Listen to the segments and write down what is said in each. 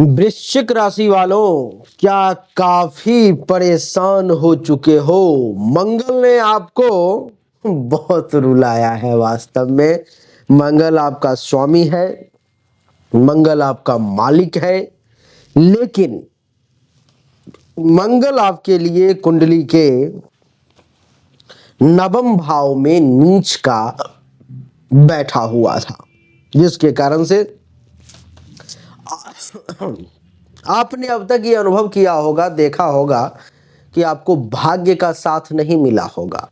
वृश्चिक राशि वालों, क्या काफी परेशान हो चुके हो? मंगल ने आपको बहुत रुलाया है। वास्तव में मंगल आपका स्वामी है, मंगल आपका मालिक है, लेकिन मंगल आपके लिए कुंडली के नवम भाव में नीच का बैठा हुआ था, जिसके कारण से आपने अब तक ये अनुभव किया होगा, देखा होगा कि आपको भाग्य का साथ नहीं मिला होगा।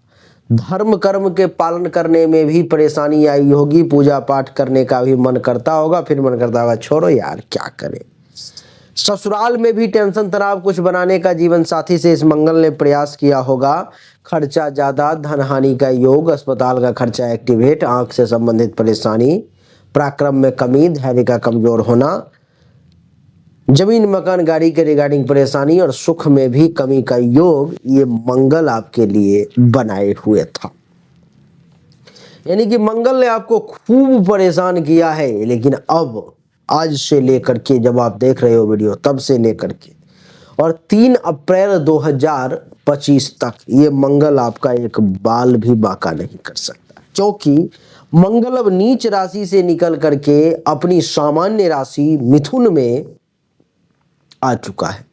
धर्म कर्म के पालन करने में भी परेशानी आई होगी, पूजा पाठ करने का भी मन करता होगा, फिर मन करता होगा छोड़ो यार क्या करें। ससुराल में भी टेंशन तनाव कुछ बनाने का जीवन साथी से इस मंगल ने प्रयास किया होगा। खर्चा ज्यादा, धन हानि का योग, अस्पताल का खर्चा एक्टिवेट, आंख से संबंधित परेशानी, पराक्रम में कमी, धैर्य का कमजोर होना, जमीन मकान गाड़ी के रिगार्डिंग परेशानी और सुख में भी कमी का योग ये मंगल आपके लिए बनाए हुए था। यानी कि मंगल ने आपको खूब परेशान किया है। लेकिन अब आज से लेकर के, जब आप देख रहे हो वीडियो, तब से लेकर के और 3 अप्रैल 2025 तक ये मंगल आपका एक बाल भी बांका नहीं कर सकता, क्योंकि मंगल अब नीच राशि से निकल करके अपनी सामान्य राशि मिथुन में आ चुका है,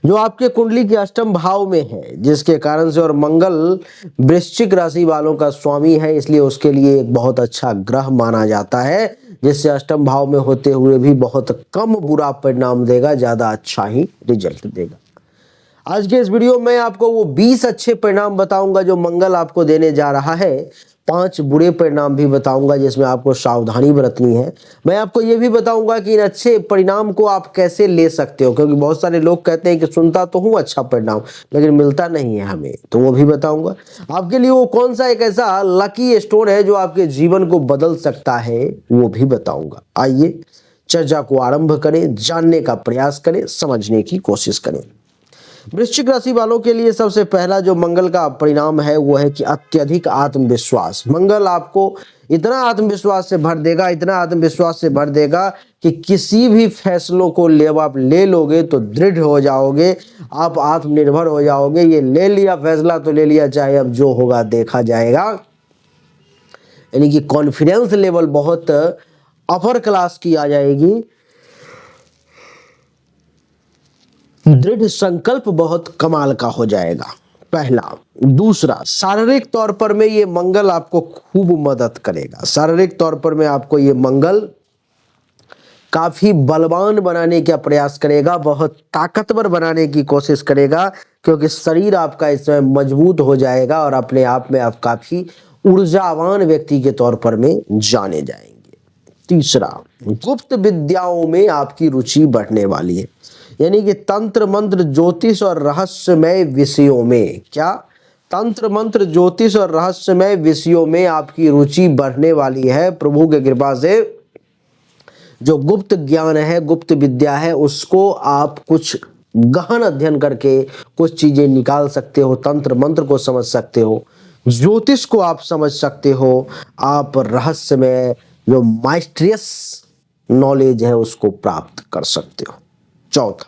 जो आपके कुंडली के अष्टम भाव में है, जिसके कारण से, और मंगल वृश्चिक राशि वालों का स्वामी है, इसलिए उसके लिए एक बहुत अच्छा ग्रह माना जाता है, जिससे अष्टम भाव में होते हुए भी बहुत कम बुरा परिणाम देगा, ज्यादा अच्छा ही रिजल्ट देगा। आज के इस वीडियो में आपको वो 20 अच्छे परिणाम बताऊंगा जो मंगल आपको देने जा रहा है। 5 बुरे परिणाम भी बताऊंगा जिसमें आपको सावधानी बरतनी है। मैं आपको ये भी बताऊंगा कि इन अच्छे परिणाम को आप कैसे ले सकते हो, क्योंकि बहुत सारे लोग कहते हैं कि सुनता तो हूँ अच्छा परिणाम, लेकिन मिलता नहीं है हमें, तो वो भी बताऊंगा आपके लिए। वो कौन सा एक ऐसा लकी स्टोन है जो आपके जीवन को बदल सकता है, वो भी बताऊंगा। आइए चर्चा को आरंभ करें, जानने का प्रयास करें, समझने की कोशिश करें। वृश्चिक राशि वालों के लिए सबसे पहला जो मंगल का परिणाम है वो है कि अत्यधिक आत्मविश्वास। मंगल आपको इतना आत्मविश्वास से भर देगा, इतना आत्मविश्वास से भर देगा कि किसी भी फैसलों को आप ले लोगे तो दृढ़ हो जाओगे, आप आत्मनिर्भर हो जाओगे। ये ले लिया फैसला तो ले लिया, चाहे अब जो होगा देखा जाएगा। यानी कि कॉन्फिडेंस लेवल बहुत अपर क्लास की आ जाएगी, दृढ़ संकल्प बहुत कमाल का हो जाएगा, पहला। दूसरा, शारीरिक तौर पर में ये मंगल आपको खूब मदद करेगा। शारीरिक तौर पर में आपको ये मंगल काफी बलवान बनाने का प्रयास करेगा, बहुत ताकतवर बनाने की कोशिश करेगा, क्योंकि शरीर आपका इस समय मजबूत हो जाएगा और अपने आप में आप काफी ऊर्जावान व्यक्ति के तौर पर में जाने जाएंगे। तीसरा, गुप्त विद्याओं में आपकी रुचि बढ़ने वाली है, यानी कि तंत्र मंत्र ज्योतिष और रहस्यमय विषयों में, क्या तंत्र मंत्र ज्योतिष और रहस्यमय विषयों में आपकी रुचि बढ़ने वाली है। प्रभु की कृपा से जो गुप्त ज्ञान है, गुप्त विद्या है, उसको आप कुछ गहन अध्ययन करके कुछ चीजें निकाल सकते हो। तंत्र मंत्र को समझ सकते हो, ज्योतिष को आप समझ सकते हो, आप रहस्यमय जो माइस्ट्रियस नॉलेज है उसको प्राप्त कर सकते हो। चौथा,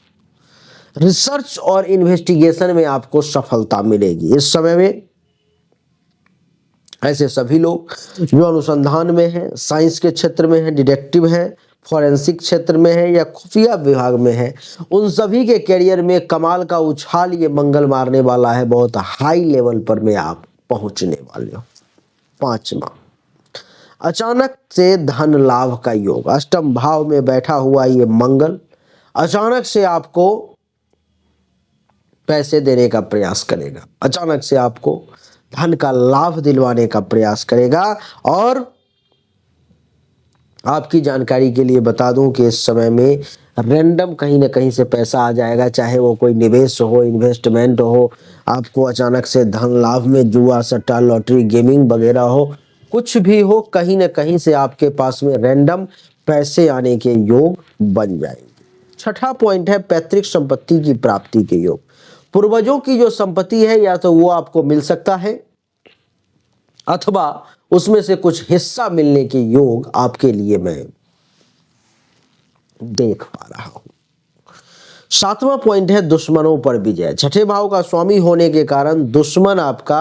रिसर्च और इन्वेस्टिगेशन में आपको सफलता मिलेगी। इस समय में ऐसे सभी लोग जो अनुसंधान में हैं, साइंस के क्षेत्र में हैं, डिटेक्टिव हैं, फॉरेंसिक क्षेत्र में है या खुफिया विभाग में है, उन सभी के करियर में कमाल का उछाल ये मंगल मारने वाला है। बहुत हाई लेवल पर में आप पहुंचने वाले हो। पांचवा, अचानक से धन लाभ का योग। अष्टम भाव में बैठा हुआ ये मंगल अचानक से आपको पैसे देने का प्रयास करेगा, अचानक से आपको धन का लाभ दिलवाने का प्रयास करेगा। और आपकी जानकारी के लिए बता दूं कि इस समय में रैंडम कहीं ना कहीं से पैसा आ जाएगा, चाहे वो कोई निवेश हो, इन्वेस्टमेंट हो, आपको अचानक से धन लाभ में जुआ सट्टा लॉटरी गेमिंग वगैरह हो, कुछ भी हो, कहीं ना कहीं से आपके पास में रैंडम पैसे आने के योग बन जाएंगे। छठा पॉइंट है पैतृक संपत्ति की प्राप्ति के योग। पूर्वजों की जो संपत्ति है या तो वो आपको मिल सकता है अथवा उसमें से कुछ हिस्सा मिलने के योग आपके लिए मैं देख पा रहा हूं। सातवां पॉइंट है दुश्मनों पर विजय। छठे भाव का स्वामी होने के कारण दुश्मन आपका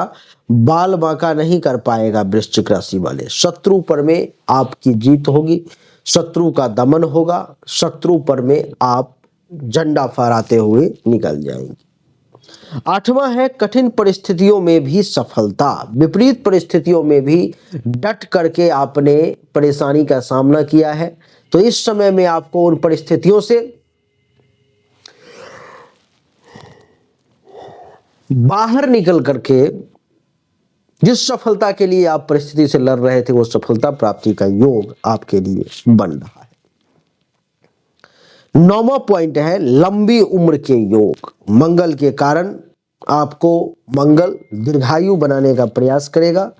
बाल बांका नहीं कर पाएगा। वृश्चिक राशि वाले, शत्रु पर में आपकी जीत होगी, शत्रु का दमन होगा, शत्रु पर में आप झंडा फहराते हुए निकल जाएंगे। आठवां है कठिन परिस्थितियों में भी सफलता। विपरीत परिस्थितियों में भी डट करके आपने परेशानी का सामना किया है, तो इस समय में आपको उन परिस्थितियों से बाहर निकल करके जिस सफलता के लिए आप परिस्थिति से लड़ रहे थे वो सफलता प्राप्ति का योग आपके लिए बन रहा है। नौवां पॉइंट है लंबी उम्र के योग। मंगल के कारण आपको मंगल दीर्घायु बनाने का प्रयास करेगा।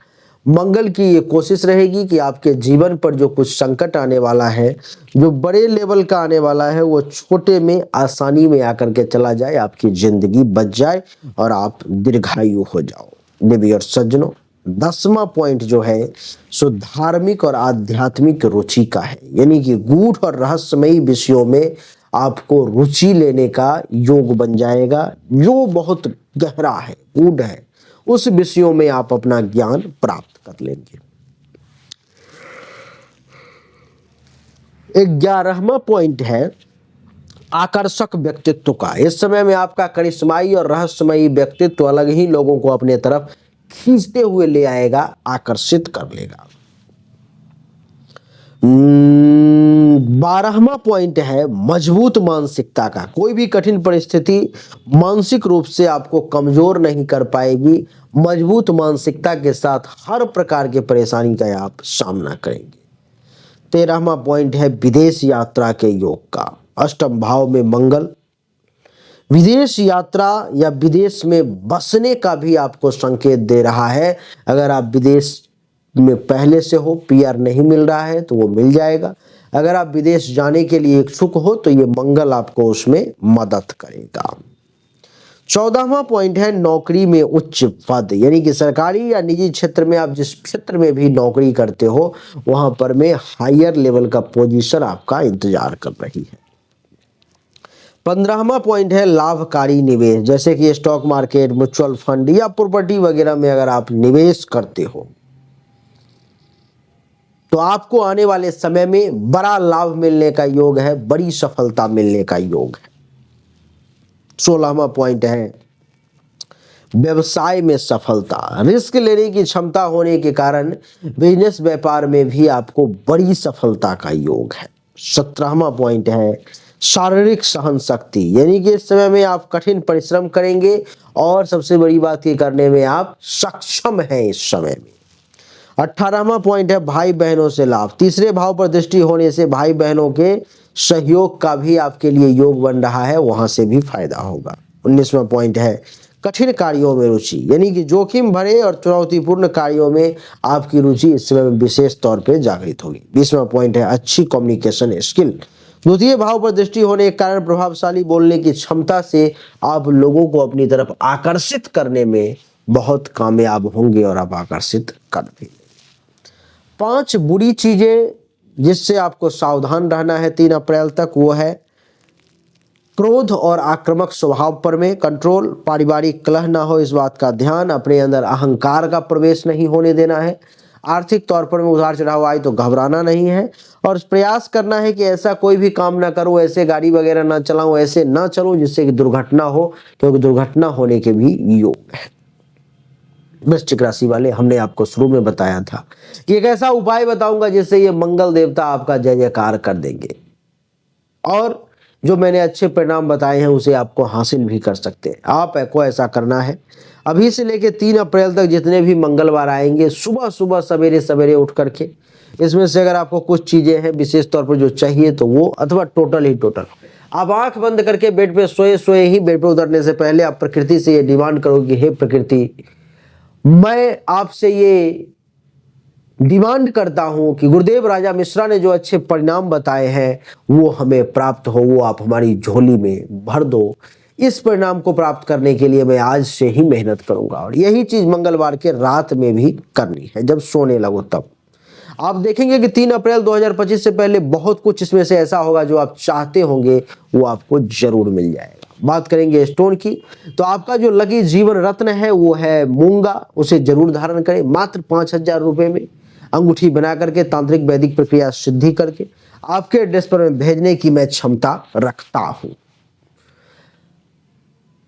मंगल की ये कोशिश रहेगी कि आपके जीवन पर जो कुछ संकट आने वाला है, जो बड़े लेवल का आने वाला है, वो छोटे में आसानी में आकर के चला जाए, आपकी जिंदगी बच जाए और आप दीर्घायु हो जाओ। देवी और सज्जनों, 10वां पॉइंट जो है सो धार्मिक और आध्यात्मिक रुचि का है, यानी कि गूढ़ और रहस्यमयी विषयों में आपको रुचि लेने का योग बन जाएगा। जो बहुत गहरा है, गूढ़ है, उस विषयों में आप अपना ज्ञान प्राप्त कर लेंगे। 11वां पॉइंट है आकर्षक व्यक्तित्व का। इस समय में आपका करिश्माई और रहस्यमयी व्यक्तित्व अलग ही लोगों को अपने तरफ खींचते हुए ले आएगा, आकर्षित कर लेगा। 12वां पॉइंट है मजबूत मानसिकता का। कोई भी कठिन परिस्थिति मानसिक रूप से आपको कमजोर नहीं कर पाएगी। मजबूत मानसिकता के साथ हर प्रकार के परेशानी का आप सामना करेंगे। 13वां पॉइंट है विदेश यात्रा के योग का। अष्टम भाव में मंगल विदेश यात्रा या विदेश में बसने का भी आपको संकेत दे रहा है। अगर आप विदेश में पहले से हो, पीआर नहीं मिल रहा है तो वो मिल जाएगा। अगर आप विदेश जाने के लिए इच्छुक हो तो ये मंगल आपको उसमें मदद करेगा। 14वां पॉइंट है नौकरी में उच्च पद, यानी कि सरकारी या निजी क्षेत्र में आप जिस क्षेत्र में भी नौकरी करते हो वहां पर में हायर लेवल का पोजीशन आपका इंतजार कर रही है। 15वां पॉइंट है लाभकारी निवेश, जैसे कि स्टॉक मार्केट, म्यूचुअल फंड या प्रॉपर्टी वगैरह में अगर आप निवेश करते हो तो आपको आने वाले समय में बड़ा लाभ मिलने का योग है, बड़ी सफलता मिलने का योग है। 16वां पॉइंट है व्यवसाय में सफलता। रिस्क लेने की क्षमता होने के कारण बिजनेस व्यापार में भी आपको बड़ी सफलता का योग है। 17वां पॉइंट है शारीरिक सहन शक्ति, यानी कि इस समय में आप कठिन परिश्रम करेंगे और सबसे बड़ी बात ये करने में आप सक्षम हैं इस समय में। 18वां पॉइंट है भाई बहनों से लाभ। तीसरे भाव पर दृष्टि होने से भाई बहनों के सहयोग का भी आपके लिए योग बन रहा है, वहां से भी फायदा होगा। 19वां पॉइंट है कठिन कार्यों में रुचि, यानी कि जोखिम भरे और चुनौतीपूर्ण कार्यों में आपकी रुचि इस समय में विशेष तौर पे जागृत होगी। 20वां पॉइंट है अच्छी कम्युनिकेशन स्किल। द्वितीय भाव पर दृष्टि होने के कारण प्रभावशाली बोलने की क्षमता से आप लोगों को अपनी तरफ आकर्षित करने में बहुत कामयाब होंगे और आप आकर्षित कर भी लेंगे। 5 बुरी चीजें जिससे आपको सावधान रहना है 3 अप्रैल तक, वो है क्रोध और आक्रामक स्वभाव पर में कंट्रोल, पारिवारिक कलह ना हो इस बात का ध्यान, अपने अंदर अहंकार का प्रवेश नहीं होने देना है, आर्थिक तौर पर में उतार चढ़ाव आए तो घबराना नहीं है और प्रयास करना है कि ऐसा कोई भी काम ना करो, ऐसे गाड़ी वगैरह ना चलाऊं, ऐसे ना चलो जिससे कि दुर्घटना हो, क्योंकि दुर्घटना होने के भी योग है। वृश्चिक राशि वाले, हमने आपको शुरू में बताया था कि एक ऐसा उपाय बताऊंगा जिससे ये मंगल देवता आपका जय जयकार कर देंगे और जो मैंने अच्छे परिणाम बताए हैं उसे आपको हासिल भी कर सकते हैं। आपको ऐसा करना है, अभी से लेके 3 अप्रैल तक जितने भी मंगलवार आएंगे सुबह सुबह सवेरे सवेरे उठ करके, इसमें से अगर आपको कुछ चीजें हैं विशेष तौर पर जो चाहिए तो वो, अथवा टोटल आप आंख बंद करके बेड पे सोए ही बेड पे उतरने से पहले आप प्रकृति से ये डिमांड करोगे, हे प्रकृति, मैं आपसे ये डिमांड करता हूं कि गुरुदेव राजा मिश्रा ने जो अच्छे परिणाम बताए हैं वो हमें प्राप्त हो, वो आप हमारी झोली में भर दो। इस परिणाम को प्राप्त करने के लिए मैं आज से ही मेहनत करूंगा और यही चीज मंगलवार के रात में भी करनी है, जब सोने लगो तब। आप देखेंगे कि 3 अप्रैल 2025 से पहले बहुत कुछ इसमें से ऐसा होगा जो आप चाहते होंगे वो आपको जरूर मिल जाएगा। बात करेंगे स्टोन की, तो आपका जो लकी जीवन रत्न है वो है मूंगा, उसे जरूर धारण करें। मात्र 5,000 रुपए में अंगूठी बना करके तांत्रिक वैदिक प्रक्रिया सिद्धि करके आपके एड्रेस पर मैं भेजने की मैं क्षमता रखता हूं।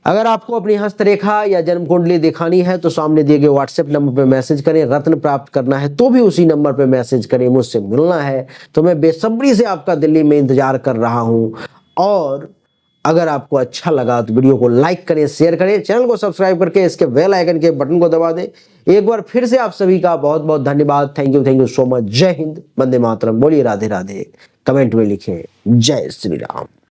अगर आपको अपनी हस्तरेखा या जन्म कुंडली दिखानी है तो सामने दिए गए व्हाट्सएप नंबर पर मैसेज करें। रत्न प्राप्त करना है तो भी उसी नंबर पर मैसेज करें। मुझसे मिलना है तो मैं बेसब्री से आपका दिल्ली में इंतजार कर रहा हूं। और अगर आपको अच्छा लगा तो वीडियो को लाइक करें, शेयर करें, चैनल को सब्सक्राइब करके इसके बेल आइकन के बटन को दबा दें। एक बार फिर से आप सभी का बहुत बहुत धन्यवाद। Thank you so much. जय हिंद, वंदे मातरम। बोलिए राधे राधे। कमेंट में लिखें जय श्री राम।